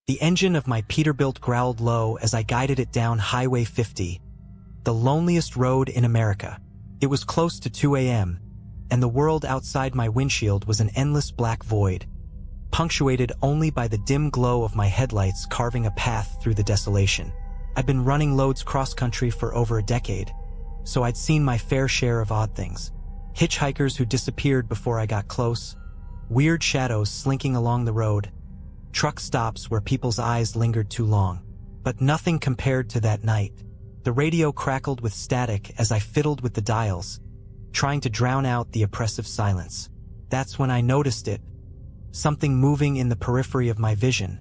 The engine of my Peterbilt growled low as I guided it down Highway 50, the loneliest road in America. It was close to 2 a.m., and the world outside my windshield was an endless black void, punctuated only by the dim glow of my headlights carving a path through the desolation. I'd been running loads cross-country for over a decade, so I'd seen my fair share of odd things. Hitchhikers who disappeared before I got close, weird shadows slinking along the road, truck stops where people's eyes lingered too long. But nothing compared to that night. The radio crackled with static as I fiddled with the dials, trying to drown out the oppressive silence. That's when I noticed it, something moving in the periphery of my vision,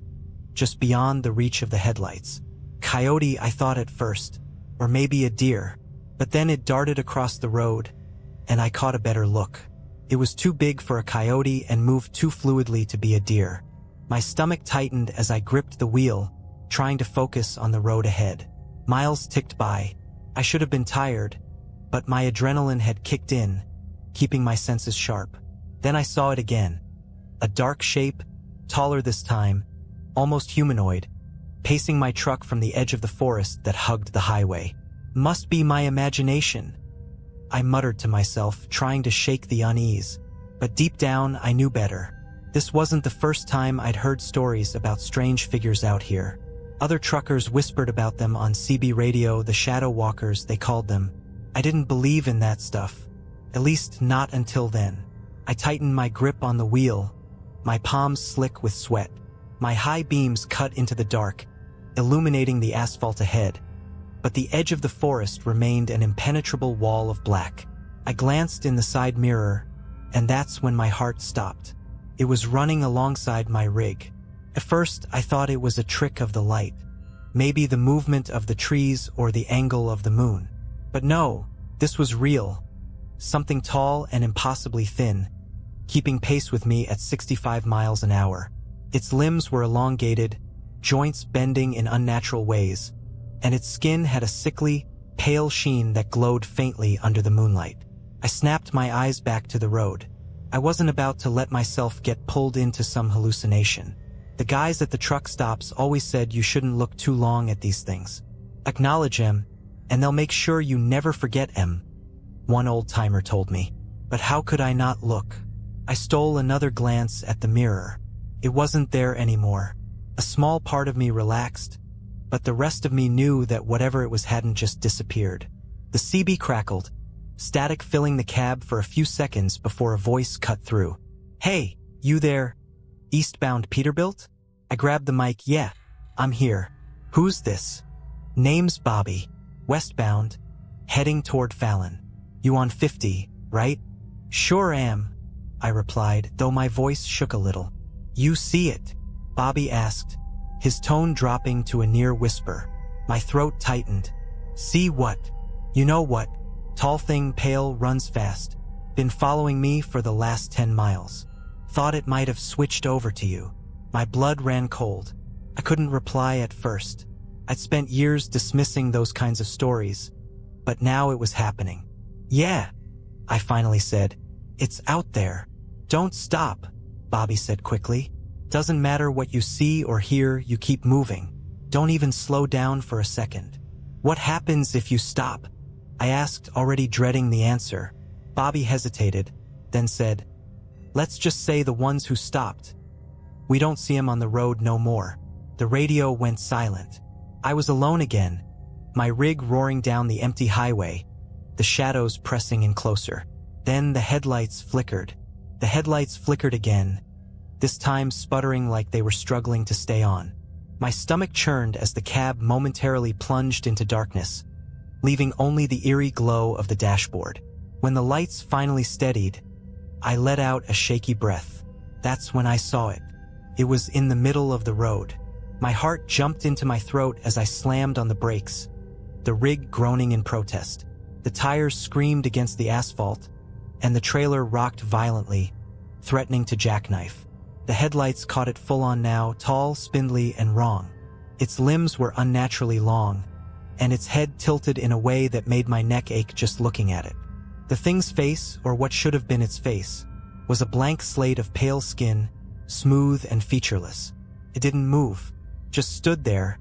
just beyond the reach of the headlights. Coyote, I thought at first, or maybe a deer, but then it darted across the road, and I caught a better look. It was too big for a coyote and moved too fluidly to be a deer. My stomach tightened as I gripped the wheel, trying to focus on the road ahead. Miles ticked by. I should have been tired, but my adrenaline had kicked in, keeping my senses sharp. Then I saw it again. A dark shape, taller this time, almost humanoid, pacing my truck from the edge of the forest that hugged the highway. Must be my imagination, I muttered to myself, trying to shake the unease. But deep down, I knew better. This wasn't the first time I'd heard stories about strange figures out here. Other truckers whispered about them on CB radio, the shadow walkers, they called them. I didn't believe in that stuff, at least not until then. I tightened my grip on the wheel, my palms slick with sweat. My high beams cut into the dark, illuminating the asphalt ahead. But the edge of the forest remained an impenetrable wall of black. I glanced in the side mirror, and that's when my heart stopped. It was running alongside my rig. At first, I thought it was a trick of the light, maybe the movement of the trees or the angle of the moon. But no, this was real. Something tall and impossibly thin, keeping pace with me at 65 miles an hour. Its limbs were elongated, joints bending in unnatural ways, and its skin had a sickly, pale sheen that glowed faintly under the moonlight. I snapped my eyes back to the road. I wasn't about to let myself get pulled into some hallucination. The guys at the truck stops always said you shouldn't look too long at these things. Acknowledge them, and they'll make sure you never forget them, one old-timer told me. But how could I not look? I stole another glance at the mirror. It wasn't there anymore. A small part of me relaxed, but the rest of me knew that whatever it was hadn't just disappeared. The CB crackled, static filling the cab for a few seconds before a voice cut through. Hey, you there? Eastbound Peterbilt? I grabbed the mic. Yeah, I'm here. Who's this? Name's Bobby. Westbound, heading toward Fallon. You on 50, right? Sure am, I replied, though my voice shook a little. You see it? Bobby asked, his tone dropping to a near whisper. My throat tightened. See what? You know what? Tall thing, pale, runs fast. Been following me for the last 10 miles. Thought it might have switched over to you. My blood ran cold. I couldn't reply at first. I'd spent years dismissing those kinds of stories, but now it was happening. Yeah, I finally said. It's out there. Don't stop, Bobby said quickly. Doesn't matter what you see or hear, you keep moving. Don't even slow down for a second. What happens if you stop? I asked, already dreading the answer. Bobby hesitated, then said, let's just say the ones who stopped. We don't see him on the road no more. The radio went silent. I was alone again, my rig roaring down the empty highway, the shadows pressing in closer. Then the headlights flickered. The headlights flickered again, this time sputtering like they were struggling to stay on. My stomach churned as the cab momentarily plunged into darkness, leaving only the eerie glow of the dashboard. When the lights finally steadied, I let out a shaky breath. That's when I saw it. It was in the middle of the road. My heart jumped into my throat as I slammed on the brakes, the rig groaning in protest. The tires screamed against the asphalt, and the trailer rocked violently, threatening to jackknife. The headlights caught it full on now, tall, spindly, and wrong. Its limbs were unnaturally long, and its head tilted in a way that made my neck ache just looking at it. The thing's face, or what should have been its face, was a blank slate of pale skin, smooth and featureless. It didn't move. just stood there,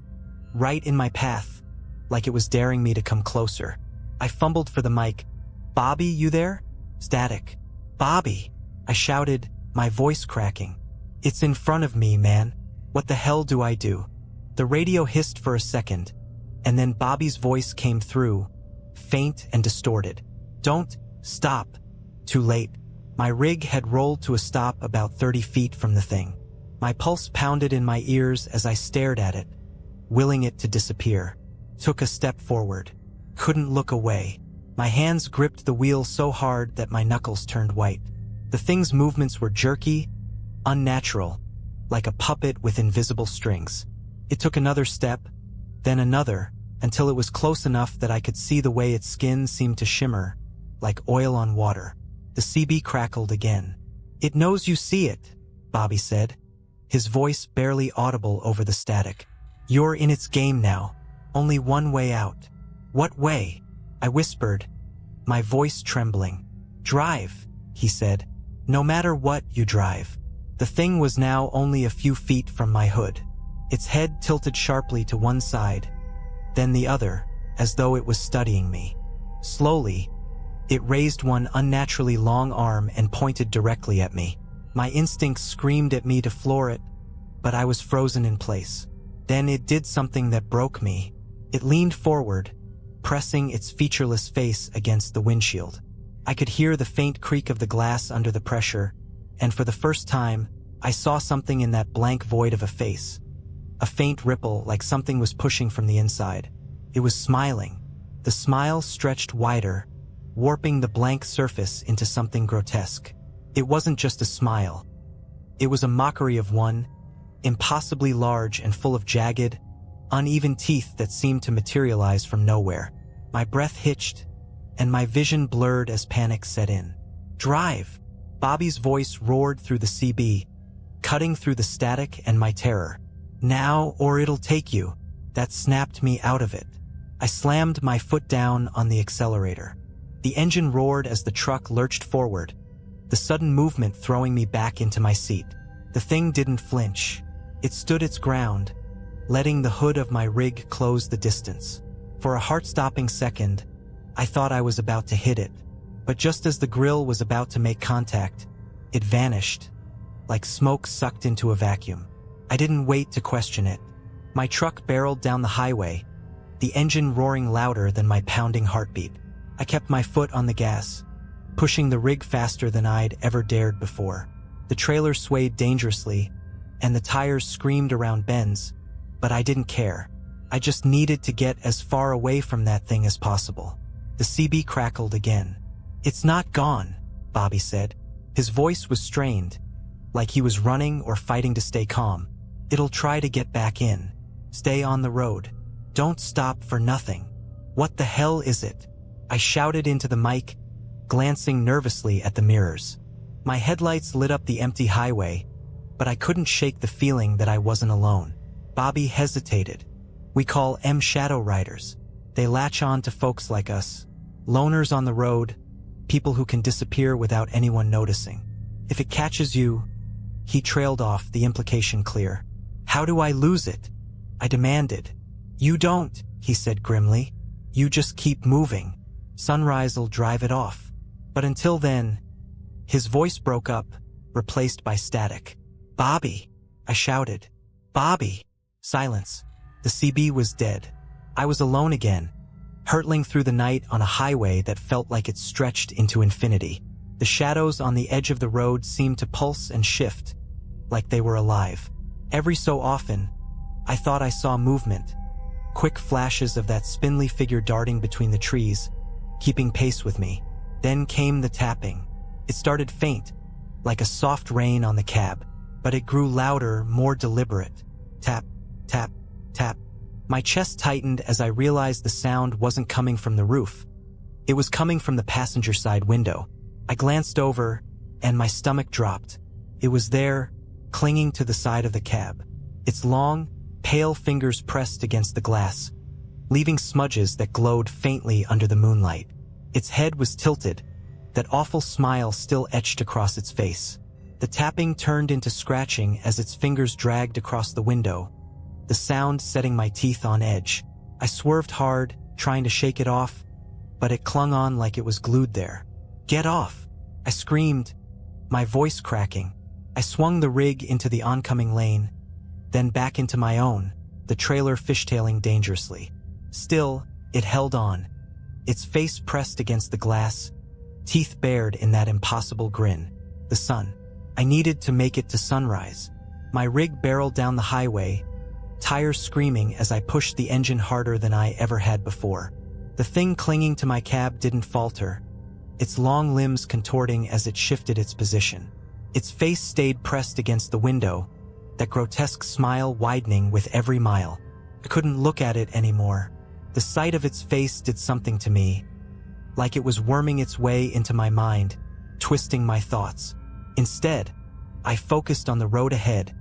right in my path, like it was daring me to come closer. I fumbled for the mic. "Bobby, you there?" Static. "Bobby!" I shouted, my voice cracking. "It's in front of me, man. What the hell do I do?" The radio hissed for a second, and then Bobby's voice came through, faint and distorted. "Don't stop." Too late. My rig had rolled to a stop about 30 feet from the thing. My pulse pounded in my ears as I stared at it, willing it to disappear. Took a step forward. Couldn't look away. My hands gripped the wheel so hard that my knuckles turned white. The thing's movements were jerky, unnatural, like a puppet with invisible strings. It took another step, then another, until it was close enough that I could see the way its skin seemed to shimmer, like oil on water. The CB crackled again. "It knows you see it," Bobby said, his voice barely audible over the static. "You're in its game now. Only one way out." "What way?" I whispered, my voice trembling. "Drive," he said. "No matter what, you drive." The thing was now only a few feet from my hood. Its head tilted sharply to one side, then the other, as though it was studying me. Slowly, it raised one unnaturally long arm and pointed directly at me. My instincts screamed at me to floor it, but I was frozen in place. Then it did something that broke me. It leaned forward, pressing its featureless face against the windshield. I could hear the faint creak of the glass under the pressure, and for the first time, I saw something in that blank void of a face. A faint ripple, like something was pushing from the inside. It was smiling. The smile stretched wider, warping the blank surface into something grotesque. It wasn't just a smile. It was a mockery of one, impossibly large and full of jagged, uneven teeth that seemed to materialize from nowhere. My breath hitched, and my vision blurred as panic set in. "Drive!" Bobby's voice roared through the CB, cutting through the static and my terror. "Now or it'll take you." That snapped me out of it. I slammed my foot down on the accelerator. The engine roared as the truck lurched forward, the sudden movement throwing me back into my seat. The thing didn't flinch. It stood its ground, letting the hood of my rig close the distance. For a heart-stopping second, I thought I was about to hit it, but just as the grill was about to make contact, it vanished, like smoke sucked into a vacuum. I didn't wait to question it. My truck barreled down the highway, the engine roaring louder than my pounding heartbeat. I kept my foot on the gas, pushing the rig faster than I'd ever dared before. The trailer swayed dangerously, and the tires screamed around bends, but I didn't care. I just needed to get as far away from that thing as possible. The CB crackled again. "It's not gone," Bobby said. His voice was strained, like he was running or fighting to stay calm. "It'll try to get back in. Stay on the road. Don't stop for nothing." "What the hell is it?" I shouted into the mic, glancing nervously at the mirrors. My headlights lit up the empty highway, but I couldn't shake the feeling that I wasn't alone. Bobby hesitated. "We call 'em shadow riders. They latch on to folks like us. Loners on the road, people who can disappear without anyone noticing. If it catches you..." He trailed off, the implication clear. "How do I lose it?" I demanded. "You don't," he said grimly. "You just keep moving. Sunrise'll drive it off. But until then..." His voice broke up, replaced by static. "Bobby!" I shouted. "Bobby!" Silence. The CB was dead. I was alone again, hurtling through the night on a highway that felt like it stretched into infinity. The shadows on the edge of the road seemed to pulse and shift, like they were alive. Every so often, I thought I saw movement, quick flashes of that spindly figure darting between the trees, keeping pace with me. Then came the tapping. It started faint, like a soft rain on the cab, but it grew louder, more deliberate. Tap, tap, tap. My chest tightened as I realized the sound wasn't coming from the roof. It was coming from the passenger side window. I glanced over, and my stomach dropped. It was there, clinging to the side of the cab. Its long, pale fingers pressed against the glass, leaving smudges that glowed faintly under the moonlight. Its head was tilted, that awful smile still etched across its face. The tapping turned into scratching as its fingers dragged across the window, the sound setting my teeth on edge. I swerved hard, trying to shake it off, but it clung on like it was glued there. "Get off!" I screamed, my voice cracking. I swung the rig into the oncoming lane, then back into my own, the trailer fishtailing dangerously. Still, it held on, its face pressed against the glass, teeth bared in that impossible grin. The sun. I needed to make it to Sunrise. My rig barreled down the highway, tires screaming as I pushed the engine harder than I ever had before. The thing clinging to my cab didn't falter, its long limbs contorting as it shifted its position. Its face stayed pressed against the window, that grotesque smile widening with every mile. I couldn't look at it anymore. The sight of its face did something to me, like it was worming its way into my mind, twisting my thoughts. Instead, I focused on the road ahead,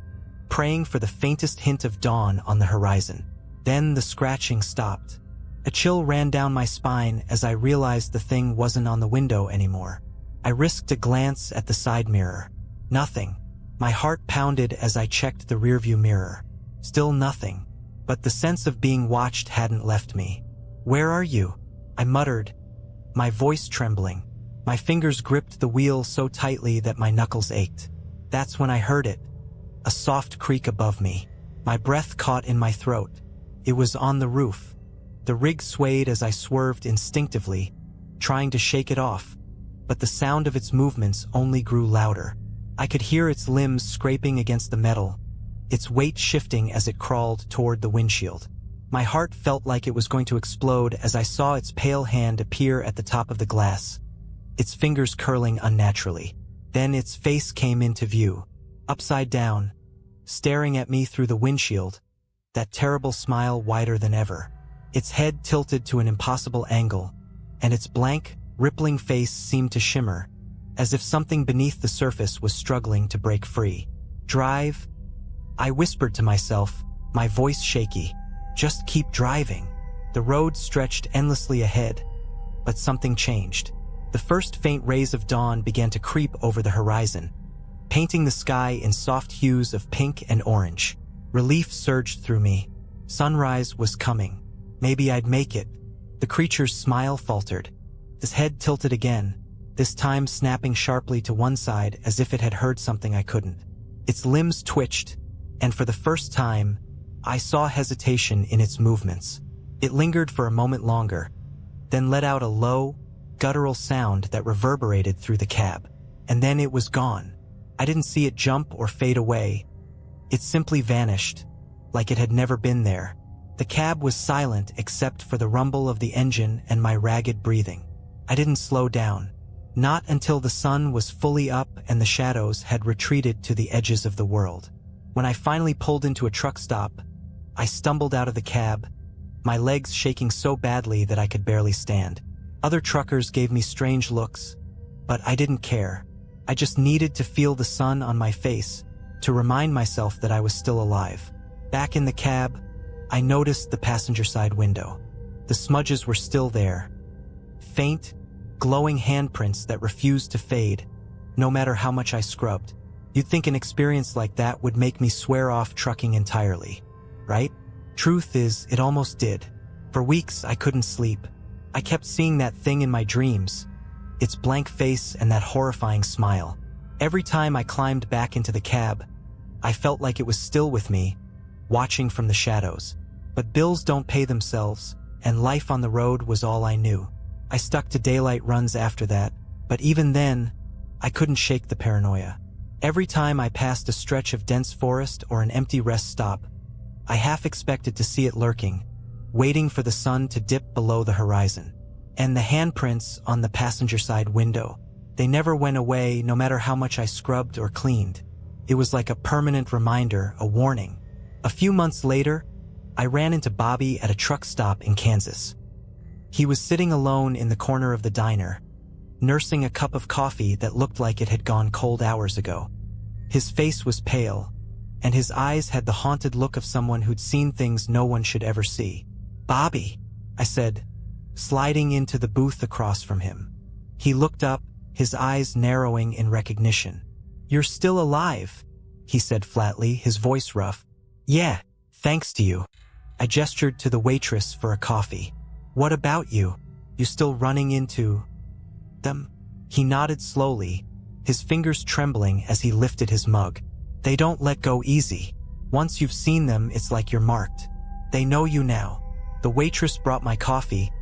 praying for the faintest hint of dawn on the horizon. Then the scratching stopped. A chill ran down my spine as I realized the thing wasn't on the window anymore. I risked a glance at the side mirror. Nothing. My heart pounded as I checked the rearview mirror. Still nothing. But the sense of being watched hadn't left me. "Where are you?" I muttered, my voice trembling. My fingers gripped the wheel so tightly that my knuckles ached. That's when I heard it. A soft creak above me. My breath caught in my throat. It was on the roof. The rig swayed as I swerved instinctively, trying to shake it off, but the sound of its movements only grew louder. I could hear its limbs scraping against the metal, its weight shifting as it crawled toward the windshield. My heart felt like it was going to explode as I saw its pale hand appear at the top of the glass, its fingers curling unnaturally. Then its face came into view, upside down, staring at me through the windshield, that terrible smile wider than ever. Its head tilted to an impossible angle, and its blank, rippling face seemed to shimmer, as if something beneath the surface was struggling to break free. "Drive," I whispered to myself, my voice shaky. "Just keep driving." The road stretched endlessly ahead, but something changed. The first faint rays of dawn began to creep over the horizon, painting the sky in soft hues of pink and orange. Relief surged through me. Sunrise was coming. Maybe I'd make it. The creature's smile faltered. Its head tilted again, this time snapping sharply to one side as if it had heard something I couldn't. Its limbs twitched, and for the first time, I saw hesitation in its movements. It lingered for a moment longer, then let out a low, guttural sound that reverberated through the cab. And then it was gone. I didn't see it jump or fade away. It simply vanished, like it had never been there. The cab was silent except for the rumble of the engine and my ragged breathing. I didn't slow down. Not until the sun was fully up and the shadows had retreated to the edges of the world. When I finally pulled into a truck stop, I stumbled out of the cab, my legs shaking so badly that I could barely stand. Other truckers gave me strange looks, but I didn't care. I just needed to feel the sun on my face, to remind myself that I was still alive. Back in the cab, I noticed the passenger side window. The smudges were still there. Faint, glowing handprints that refused to fade, no matter how much I scrubbed. You'd think an experience like that would make me swear off trucking entirely, right? Truth is, it almost did. For weeks, I couldn't sleep. I kept seeing that thing in my dreams, its blank face and that horrifying smile. Every time I climbed back into the cab, I felt like it was still with me, watching from the shadows. But bills don't pay themselves, and life on the road was all I knew. I stuck to daylight runs after that, but even then, I couldn't shake the paranoia. Every time I passed a stretch of dense forest or an empty rest stop, I half expected to see it lurking, waiting for the sun to dip below the horizon. And the handprints on the passenger side window, they never went away no matter how much I scrubbed or cleaned. It was like a permanent reminder, a warning. A few months later, I ran into Bobby at a truck stop in Kansas. He was sitting alone in the corner of the diner, nursing a cup of coffee that looked like it had gone cold hours ago. His face was pale, and his eyes had the haunted look of someone who'd seen things no one should ever see. "Bobby," I said, sliding into the booth across from him. He looked up, his eyes narrowing in recognition. "You're still alive," he said flatly, his voice rough. "Yeah, Thanks to you. I gestured to the waitress for a coffee. What about you? You still running into them? He nodded slowly, his fingers trembling as he lifted his mug. They don't let go easy. Once you've seen them, it's like you're marked. They know you now. The waitress brought my coffee,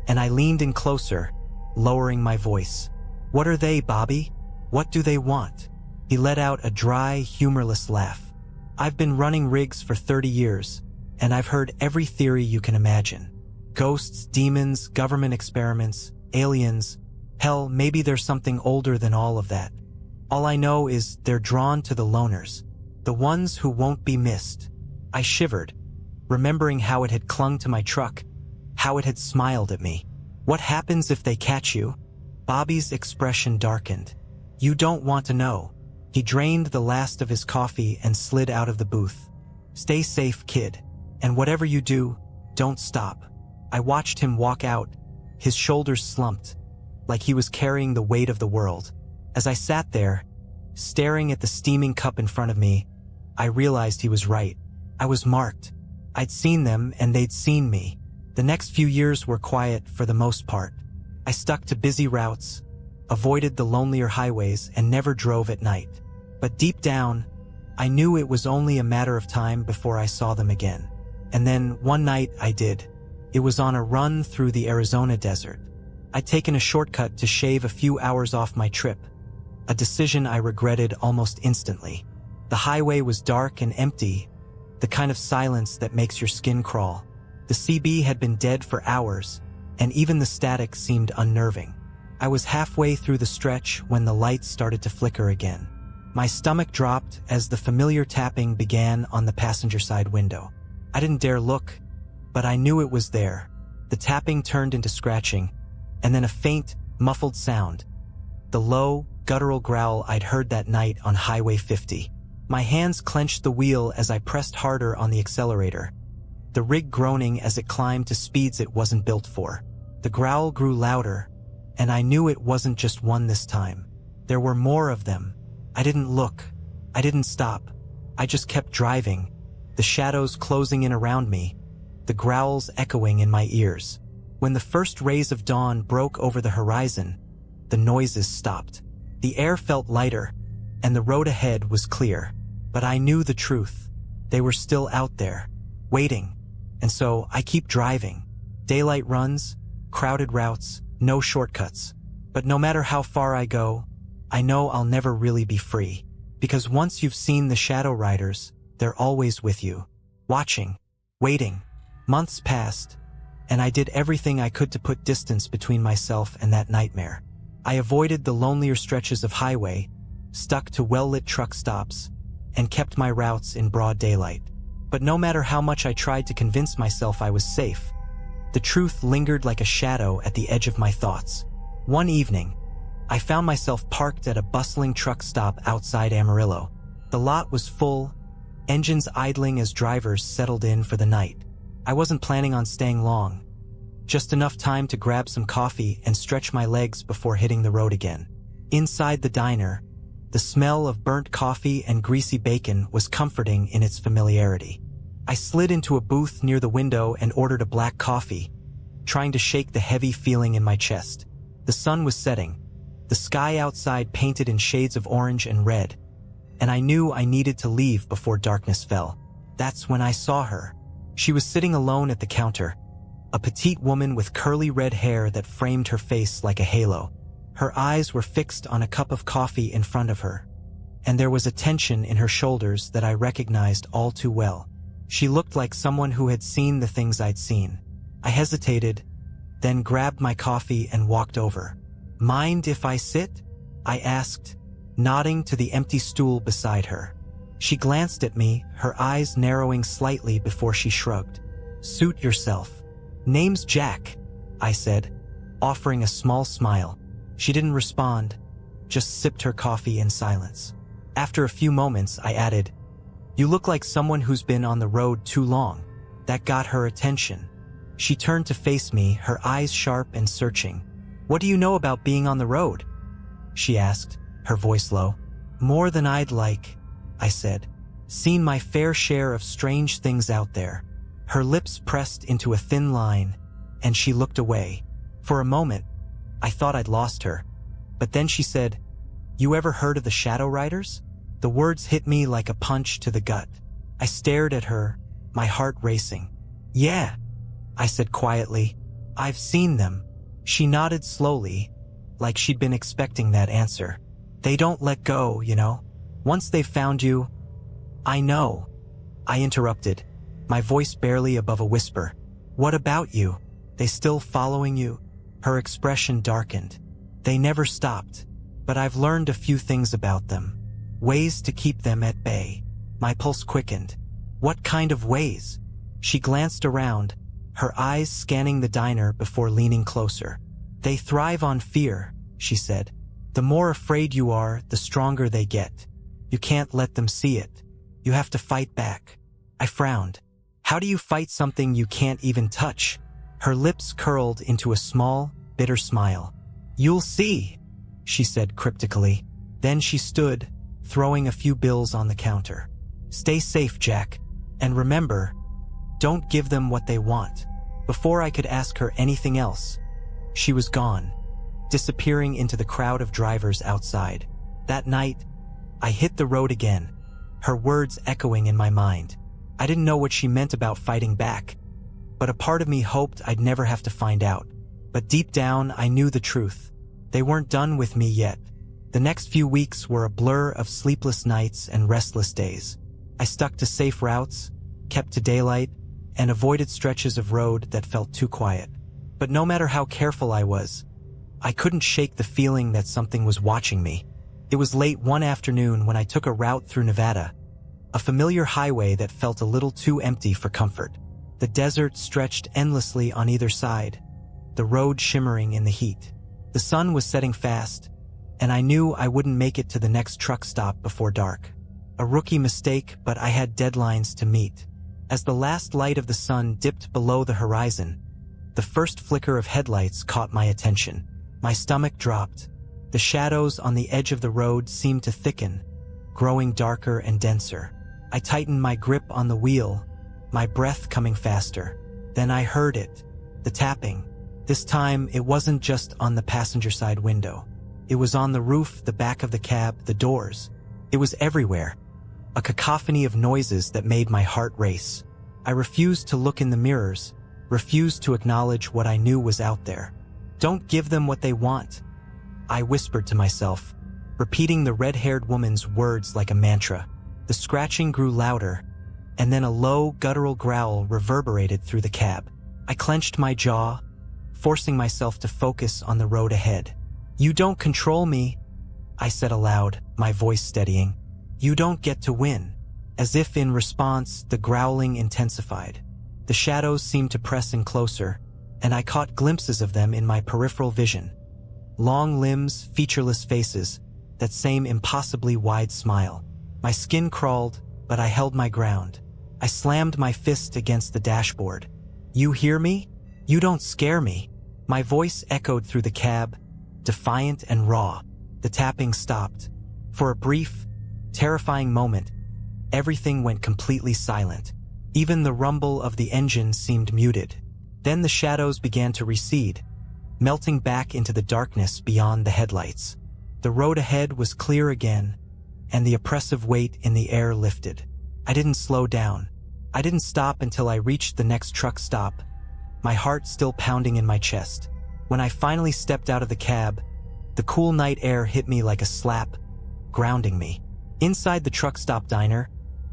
and I leaned in closer, lowering my voice. What are they, Bobby? What do they want? He let out a dry, humorless laugh. I've been running rigs for 30 years, and I've heard every theory you can imagine. Ghosts, demons, government experiments, aliens. Hell, maybe there's something older than all of that. All I know is they're drawn to the loners, the ones who won't be missed. I shivered, remembering how it had clung to my truck, how it had smiled at me. What happens if they catch you? Bobby's expression darkened. You don't want to know. He drained the last of his coffee and slid out of the booth. Stay safe, kid. And whatever you do, don't stop. I watched him walk out, his shoulders slumped, like he was carrying the weight of the world. As I sat there, staring at the steaming cup in front of me, I realized he was right. I was marked. I'd seen them and they'd seen me. The next few years were quiet for the most part. I stuck to busy routes, avoided the lonelier highways, and never drove at night. But deep down, I knew it was only a matter of time before I saw them again. And then, one night, I did. It was on a run through the Arizona desert. I'd taken a shortcut to shave a few hours off my trip, a decision I regretted almost instantly. The highway was dark and empty, the kind of silence that makes your skin crawl. The CB had been dead for hours, and even the static seemed unnerving. I was halfway through the stretch when the lights started to flicker again. My stomach dropped as the familiar tapping began on the passenger side window. I didn't dare look, but I knew it was there. The tapping turned into scratching, and then a faint, muffled sound. The low, guttural growl I'd heard that night on Highway 50. My hands clenched the wheel as I pressed harder on the accelerator, the rig groaning as it climbed to speeds it wasn't built for. The growl grew louder, and I knew it wasn't just one this time. There were more of them. I didn't look. I didn't stop. I just kept driving, the shadows closing in around me, the growls echoing in my ears. When the first rays of dawn broke over the horizon, the noises stopped. The air felt lighter, and the road ahead was clear. But I knew the truth. They were still out there, waiting. And so I keep driving. Daylight runs, crowded routes, no shortcuts. But no matter how far I go, I know I'll never really be free. Because once you've seen the Shadow Riders, they're always with you. Watching, waiting. Months passed, and I did everything I could to put distance between myself and that nightmare. I avoided the lonelier stretches of highway, stuck to well-lit truck stops, and kept my routes in broad daylight. But no matter how much I tried to convince myself I was safe, the truth lingered like a shadow at the edge of my thoughts. One evening, I found myself parked at a bustling truck stop outside Amarillo. The lot was full, engines idling as drivers settled in for the night. I wasn't planning on staying long, just enough time to grab some coffee and stretch my legs before hitting the road again. Inside the diner, the smell of burnt coffee and greasy bacon was comforting in its familiarity. I slid into a booth near the window and ordered a black coffee, trying to shake the heavy feeling in my chest. The sun was setting, the sky outside painted in shades of orange and red, and I knew I needed to leave before darkness fell. That's when I saw her. She was sitting alone at the counter, a petite woman with curly red hair that framed her face like a halo. Her eyes were fixed on a cup of coffee in front of her, and there was a tension in her shoulders that I recognized all too well. She looked like someone who had seen the things I'd seen. I hesitated, then grabbed my coffee and walked over. "Mind if I sit?" I asked, nodding to the empty stool beside her. She glanced at me, her eyes narrowing slightly before she shrugged. "Suit yourself. Name's Jack," I said, offering a small smile. She didn't respond, just sipped her coffee in silence. After a few moments, I added, "You look like someone who's been on the road too long." That got her attention. She turned to face me, her eyes sharp and searching. "What do you know about being on the road?" she asked, her voice low. "More than I'd like," I said. seen my fair share of strange things out there. Her lips pressed into a thin line, and she looked away. For a moment, I thought I'd lost her. But then she said, "You ever heard of the Shadow Riders?" The words hit me like a punch to the gut. I stared at her, my heart racing. "Yeah," I said quietly. "I've seen them." She nodded slowly, like she'd been expecting that answer. "They don't let go, you know. Once they've found you—" "I know," I interrupted, my voice barely above a whisper. "What about you? They still following you?" Her expression darkened. "They never stopped, but I've learned a few things about them. Ways to keep them at bay." My pulse quickened. "What kind of ways?" She glanced around, her eyes scanning the diner before leaning closer. "They thrive on fear," she said. "The more afraid you are, the stronger they get. You can't let them see it. You have to fight back." I frowned. "How do you fight something you can't even touch?" Her lips curled into a small, bitter smile. "You'll see," she said cryptically. Then she stood, throwing a few bills on the counter. "Stay safe, Jack. And remember, don't give them what they want." Before I could ask her anything else, she was gone, disappearing into the crowd of drivers outside. That night, I hit the road again, her words echoing in my mind. I didn't know what she meant about fighting back, but a part of me hoped I'd never have to find out. But deep down, I knew the truth. They weren't done with me yet. The next few weeks were a blur of sleepless nights and restless days. I stuck to safe routes, kept to daylight, and avoided stretches of road that felt too quiet. But no matter how careful I was, I couldn't shake the feeling that something was watching me. It was late one afternoon when I took a route through Nevada, a familiar highway that felt a little too empty for comfort. The desert stretched endlessly on either side, the road shimmering in the heat. The sun was setting fast, and I knew I wouldn't make it to the next truck stop before dark. A rookie mistake, but I had deadlines to meet. As the last light of the sun dipped below the horizon, the first flicker of headlights caught my attention. My stomach dropped. The shadows on the edge of the road seemed to thicken, growing darker and denser. I tightened my grip on the wheel, my breath coming faster. Then I heard it, the tapping. This time, it wasn't just on the passenger side window. It was on the roof, the back of the cab, the doors. It was everywhere. A cacophony of noises that made my heart race. I refused to look in the mirrors, refused to acknowledge what I knew was out there. "Don't give them what they want," I whispered to myself, repeating the red-haired woman's words like a mantra. The scratching grew louder, and then a low, guttural growl reverberated through the cab. I clenched my jaw, forcing myself to focus on the road ahead. "You don't control me," I said aloud, my voice steadying. "You don't get to win." As if in response, the growling intensified. The shadows seemed to press in closer, and I caught glimpses of them in my peripheral vision. Long limbs, featureless faces, that same impossibly wide smile. My skin crawled, but I held my ground. I slammed my fist against the dashboard. "You hear me? You don't scare me." My voice echoed through the cab, defiant and raw. The tapping stopped. For a brief, terrifying moment, everything went completely silent. Even the rumble of the engine seemed muted. Then the shadows began to recede, melting back into the darkness beyond the headlights. The road ahead was clear again, and the oppressive weight in the air lifted. I didn't slow down. I didn't stop until I reached the next truck stop, my heart still pounding in my chest. When I finally stepped out of the cab, the cool night air hit me like a slap, grounding me. Inside the truck stop diner,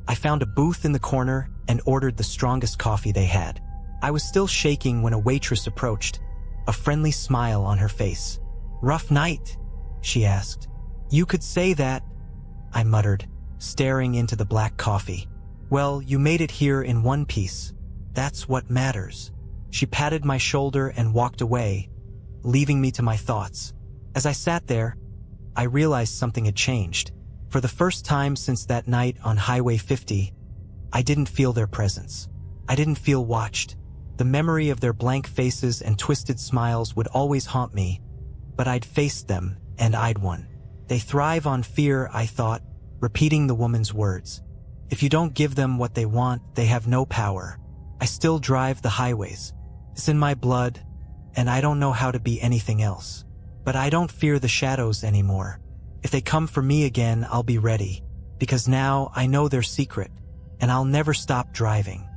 I found a booth in the corner and ordered the strongest coffee they had. I was still shaking when a waitress approached, a friendly smile on her face. "Rough night?" she asked. "You could say that," I muttered, staring into the black coffee. "Well, you made it here in one piece. That's what matters." She patted my shoulder and walked away, leaving me to my thoughts. As I sat there, I realized something had changed. For the first time since that night on Highway 50, I didn't feel their presence. I didn't feel watched. The memory of their blank faces and twisted smiles would always haunt me, but I'd faced them, and I'd won. "They thrive on fear," I thought, repeating the woman's words. If you don't give them what they want, they have no power. I still drive the highways. It's in my blood, and I don't know how to be anything else. But I don't fear the shadows anymore. If they come for me again, I'll be ready, because now I know their secret, and I'll never stop driving.